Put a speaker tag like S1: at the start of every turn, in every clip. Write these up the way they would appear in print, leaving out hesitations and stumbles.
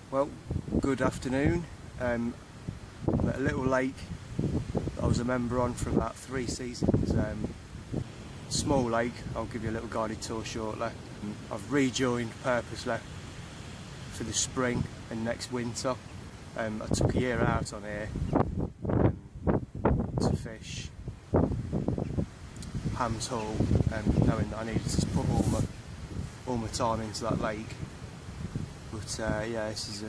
S1: Well, good afternoon. I'm at a little lake that I was a member on for about 3 seasons. Small lake, I'll give you a little guided tour shortly. I've rejoined purposely for the spring and next winter. I took a year out on here to fish Ham's Hall, knowing that I needed to put all my time into that lake. But yeah, this is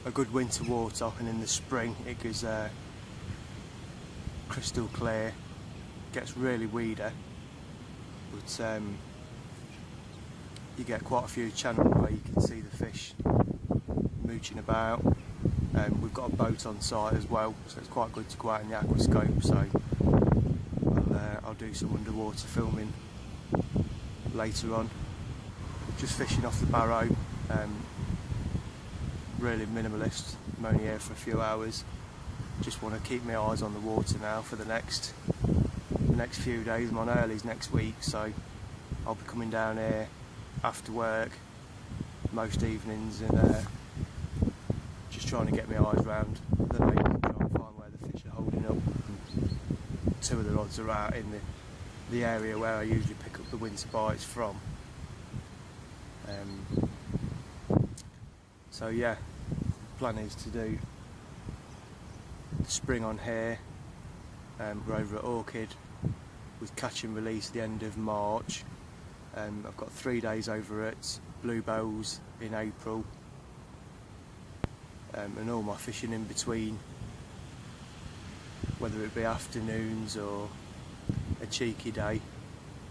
S1: a good winter water, and in the spring it goes crystal clear, gets really weedy, but you get quite a few channels where you can see the fish mooching about. We've got a boat on site as well, so it's quite good to go out in the aquascope, so I'll do some underwater filming later on. Just fishing off the barrow, really minimalist. I'm only here for a few hours. Just want to keep my eyes on the water now for the next few days. I'm on earlies next week, so I'll be coming down here after work most evenings and just trying to get my eyes round the lake and try and find where the fish are holding up. And 2 of the rods are out in the area where I usually pick up the winter bites from. So yeah, the plan is to do the spring on here. We're over at Orchid with catch and release at the end of March. I've got 3 days over at Bluebells in April, and all my fishing in between, whether it be afternoons or a cheeky day,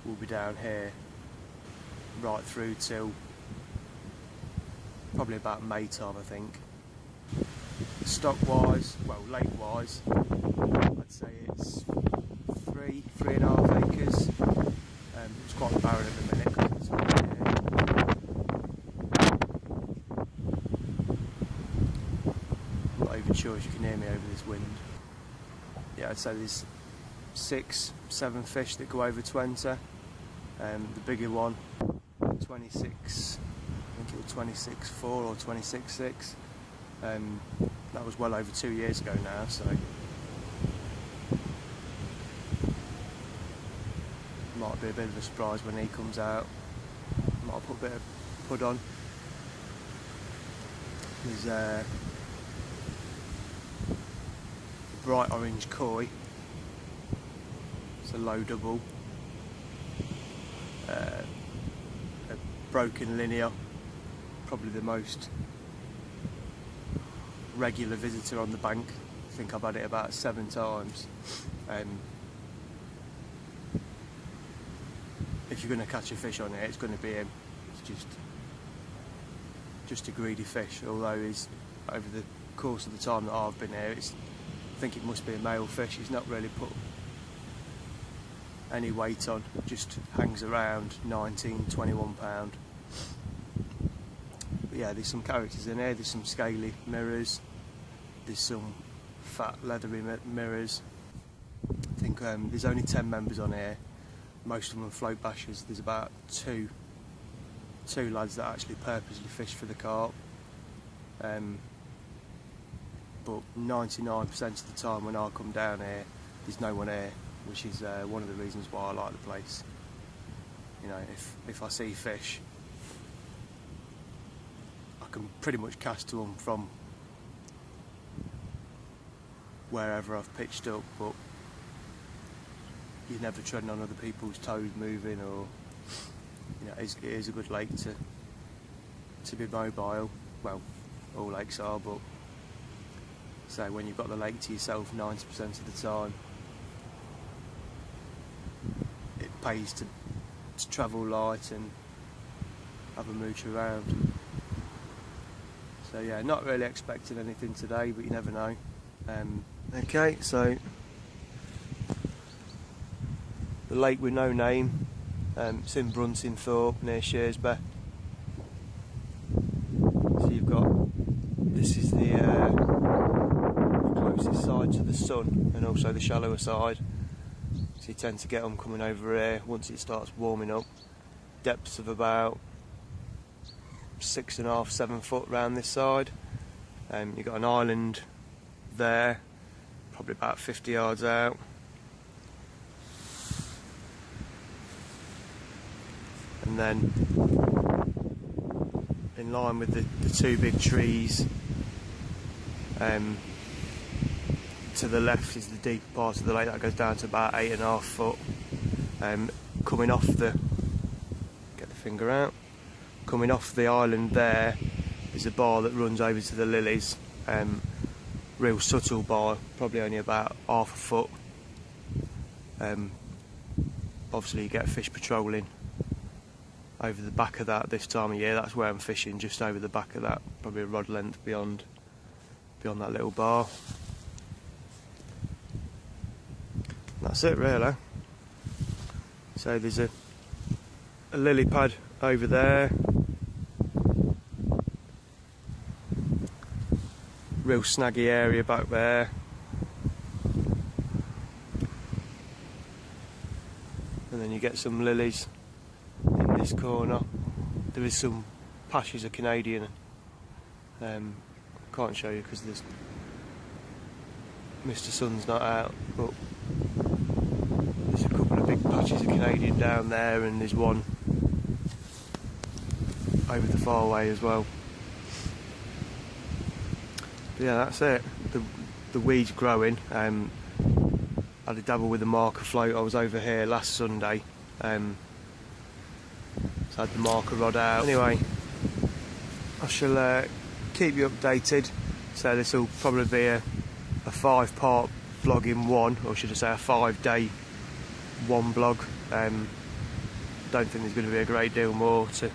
S1: will be down here right through till probably about May time, I think. Stock wise, well, lake wise, I'd say it's 3.5 acres. It's quite barren at the minute because it's on I'm not even sure if you can hear me over this wind. Yeah, I'd say there's 6-7 fish that go over 20. The bigger one, 26, I think it was 26.4 or 26.6. That was well over 2 years ago now, so might be a bit of a surprise when he comes out. Might put a bit of pud on. There's a bright orange koi. It's a low double. A broken linear, probably the most regular visitor on the bank. I think I've had it about 7 times. If you're going to catch a fish on it, it's going to be him. It's just a greedy fish, although he's, over the course of the time that I've been here, I think it must be a male fish. He's not really put any weight on, just hangs around 19-21 pound. But yeah, there's some characters in here. There's some scaly mirrors, there's some fat leathery mirrors. I think there's only 10 members on here, most of them are float bashers. There's about two lads that actually purposely fish for the carp, but 99% of the time when I come down here there's no one here, which is one of the reasons why I like the place. You know, if I see fish, can pretty much cast to them from wherever I've pitched up, but you're never treading on other people's toes moving, or it is a good lake to be mobile. Well, all lakes are, but so when you've got the lake to yourself 90% of the time, it pays to travel light and have a mooch around. So yeah, not really expecting anything today, but you never know. Okay, so the lake with no name, it's in Bruntingthorpe near Shearsby. So you've got, this is the closest side to the sun and also the shallower side. So you tend to get them coming over here once it starts warming up. Depths of about 6.5, 7 foot round this side. You've got an island there, probably about 50 yards out. And then in line with the two big trees, to the left is the deeper part of the lake that goes down to about 8.5 foot. Coming off the, get the finger out, coming off the island there is a bar that runs over to the lilies. Real subtle bar, probably only about half a foot. Obviously you get fish patrolling over the back of that this time of year. That's where I'm fishing, just over the back of that, probably a rod length beyond that little bar. That's it really. So there's a lily pad over there. Real snaggy area back there. And then you get some lilies in this corner. There is some patches of Canadian. Can't show you because Mr. Sun's not out, but there's a couple of big patches of Canadian down there, and there's one over the far way as well. But yeah, that's it. The weed's growing. I had a dabble with the marker float. I was over here last Sunday, so I had the marker rod out. Anyway, I shall keep you updated. So this will probably be a 5-part vlog in one, or should I say a 5-day one vlog. Don't think there's going to be a great deal more to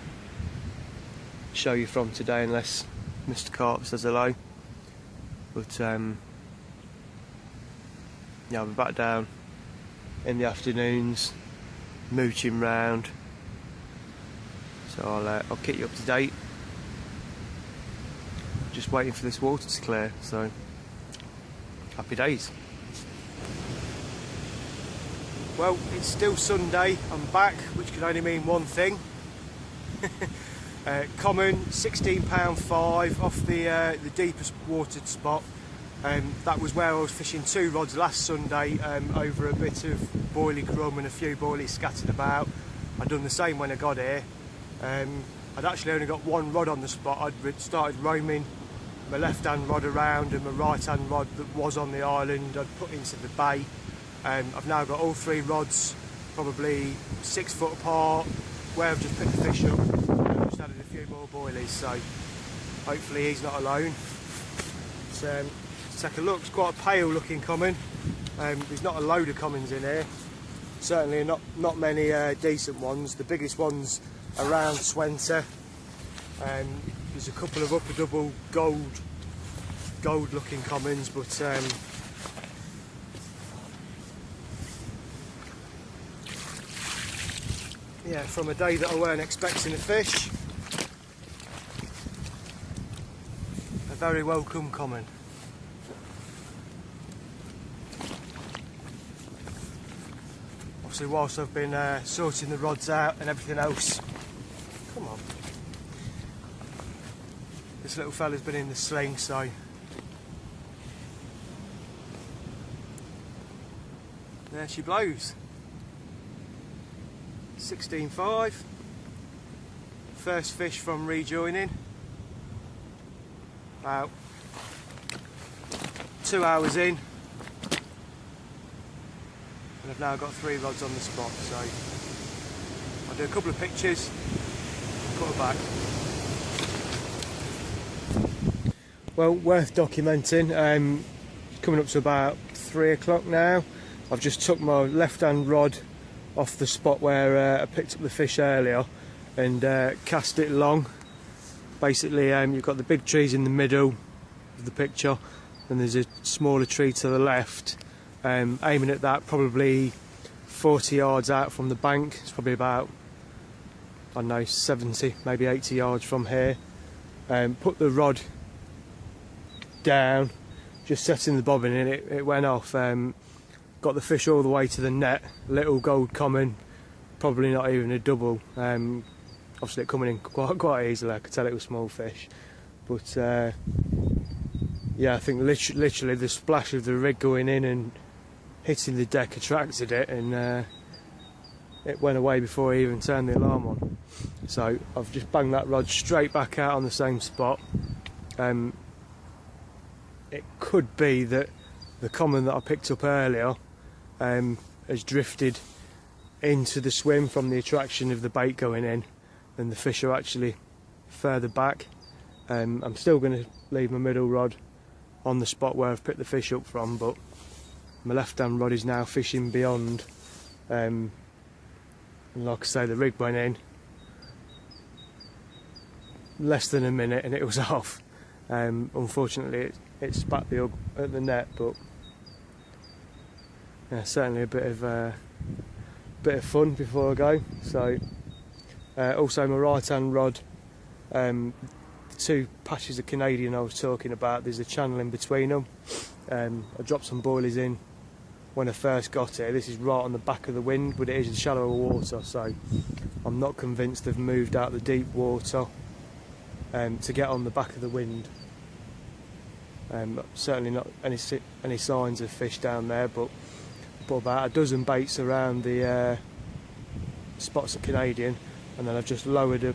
S1: show you from today unless Mr. Carp says hello. But yeah, I'll be back down in the afternoons, mooching round. So I'll keep you up to date. Just waiting for this water to clear, so happy days. Well, it's still Sunday. I'm back, which can only mean one thing. Common, £16.5 off the deepest watered spot. That was where I was fishing 2 rods last Sunday, over a bit of boilie crumb and a few boilies scattered about. I'd done the same when I got here. I'd actually only got 1 rod on the spot. I'd started roaming my left hand rod around, and my right hand rod that was on the island I'd put into the bay. I've now got all 3 rods probably 6 foot apart, where I've just picked the fish up and just added a few more boilies, so hopefully he's not alone. So, let's take a look. It's quite a pale looking common. There's not a load of commons in here, certainly not many decent ones. The biggest one's around 20. There's a couple of upper double gold looking commons, but yeah, from a day that I weren't expecting a fish, a very welcome common. Obviously, whilst I've been sorting the rods out and everything else, come on, this little fella's been in the sling, so there she blows. 16.5. First fish from rejoining. About 2 hours in, and I've now got 3 rods on the spot, so I'll do a couple of pictures, put her back. Well, worth documenting. Coming up to about 3 o'clock now. I've just took my left hand rod off the spot where I picked up the fish earlier and cast it long. Basically, you've got the big trees in the middle of the picture, and there's a smaller tree to the left. Aiming at that, probably 40 yards out from the bank. It's probably about, I don't know, 70, maybe 80 yards from here. Put the rod down, just setting the bobbin, and it went off. Got the fish all the way to the net, little gold common, probably not even a double. Obviously it coming in quite easily, I could tell it was small fish. But yeah, I think literally the splash of the rig going in and hitting the deck attracted it, and it went away before I even turned the alarm on. So I've just banged that rod straight back out on the same spot. It could be that the common that I picked up earlier has drifted into the swim from the attraction of the bait going in, and the fish are actually further back. I'm still going to leave my middle rod on the spot where I've picked the fish up from, but my left hand rod is now fishing beyond. And like I say, the rig went in less than a minute and it was off. Unfortunately it spat at the net, but yeah, certainly a bit of fun before I go. So also my right hand rod, the 2 patches of Canadian I was talking about, there's a channel in between them. I dropped some boilies in when I first got here. This is right on the back of the wind, but it is in shallower water, so I'm not convinced they've moved out the deep water to get on the back of the wind. Certainly not any signs of fish down there, but put about a dozen baits around the spots of Canadian, and then I've just lowered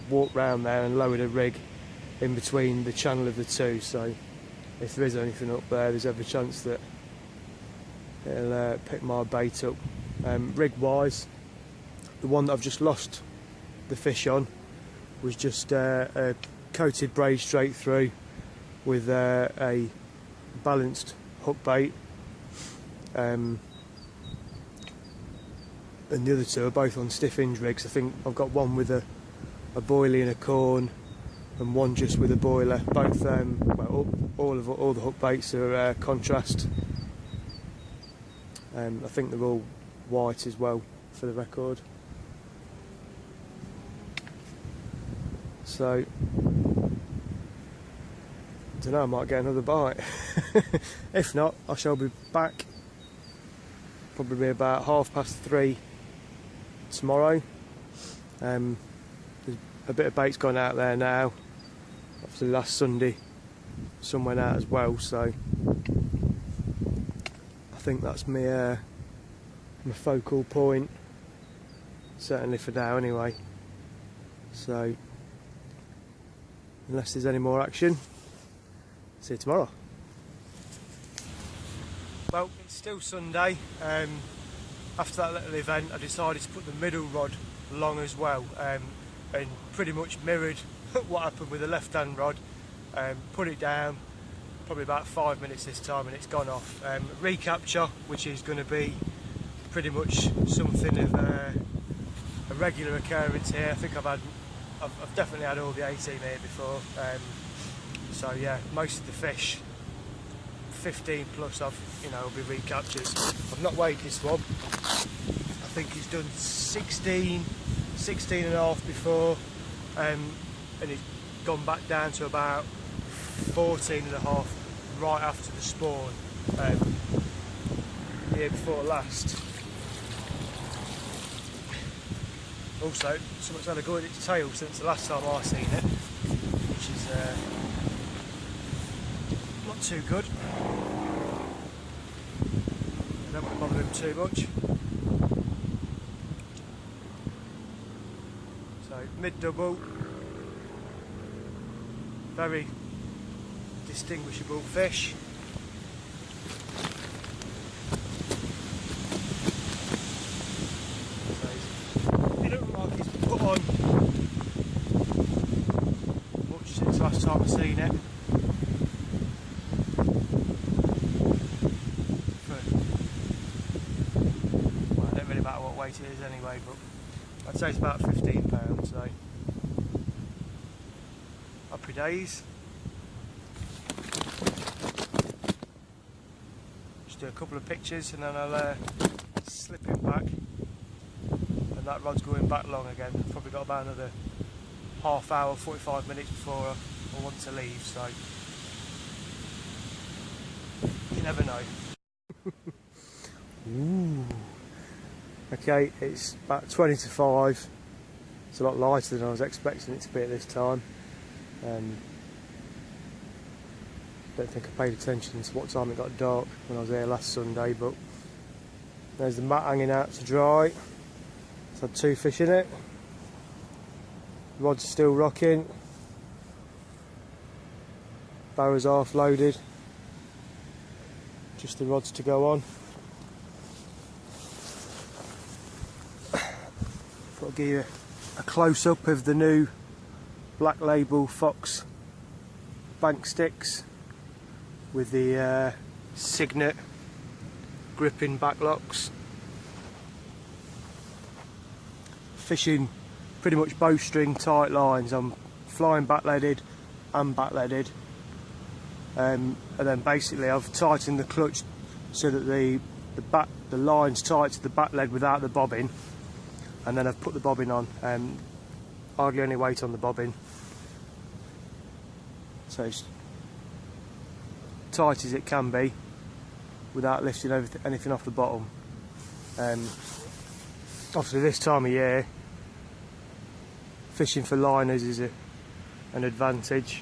S1: walked round there and lowered a rig in between the channel of the 2, so if there is anything up there, there's every chance that it'll pick my bait up. Rig wise, the one that I've just lost the fish on was just a coated braid straight through with a balanced hook bait, and the other 2 are both on stiff hinge rigs. I think I've got one with a boilie and a corn, and one just with a boiler. Both, well, all the hook baits are contrast. I think they're all white as well, for the record. So, I don't know, I might get another bite. If not, I shall be back probably about 3:30 tomorrow. There's a bit of bait's gone out there now. Obviously last Sunday some went out as well, so I think that's my focal point, certainly for now anyway. So unless there's any more action, see you tomorrow. Well, it's still Sunday. After that little event, I decided to put the middle rod long as well, and pretty much mirrored what happened with the left hand rod. Put it down, probably about 5 minutes this time, and it's gone off. Recapture, which is going to be pretty much something of a regular occurrence here. I think I've definitely had all the 18 here before. So yeah, most of the fish, 15 plus, will be recaptured. I've not weighed this one. I think he's done 16 and a half before, and it's gone back down to about 14 and a half right after the spawn, the year before last. Also, something's had a go at its tail since the last time I seen it, which is not too good. I don't want to bother him too much. So mid double, very distinguishable fish. So it doesn't look like it's put on much since last time I've seen it. Well, it don't really matter what weight it is anyway, but I'd say it's about 15 pounds, so happy days. Just do a couple of pictures and then I'll slip him back, and that rod's going back long again. Probably got about another half hour, 45 minutes before I want to leave, so you never know. Ooh. Okay, it's about 20 to 5. It's a lot lighter than I was expecting it to be at this time. Don't think I paid attention to what time it got dark when I was there last Sunday, but there's the mat hanging out to dry. It's had 2 fish in it. The rod's still rocking. Barrow's half loaded. Just the rods to go on. I'll give you a close-up of the new Black Label Fox bank sticks with the Signet gripping backlocks. Fishing pretty much bowstring tight lines. I'm flying back-leaded and back-leaded, and then basically I've tightened the clutch so that the line's tight to the back lead without the bobbin, and then I've put the bobbin on. Hardly any weight on the bobbin, so it's tight as it can be without lifting anything off the bottom. Obviously this time of year fishing for liners is an advantage.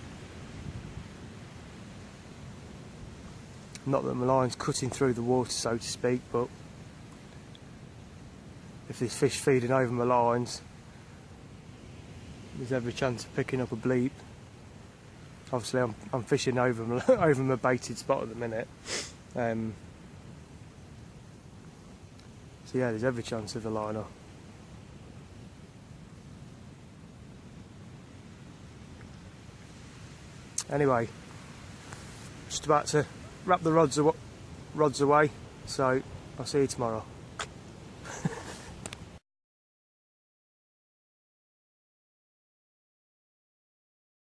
S1: Not that my line's cutting through the water, so to speak, but if there's fish feeding over my lines, there's every chance of picking up a bleep. Obviously I'm fishing over my baited spot at the minute, so yeah, there's every chance of a liner. Anyway, just about to wrap the rods away, so I'll see you tomorrow.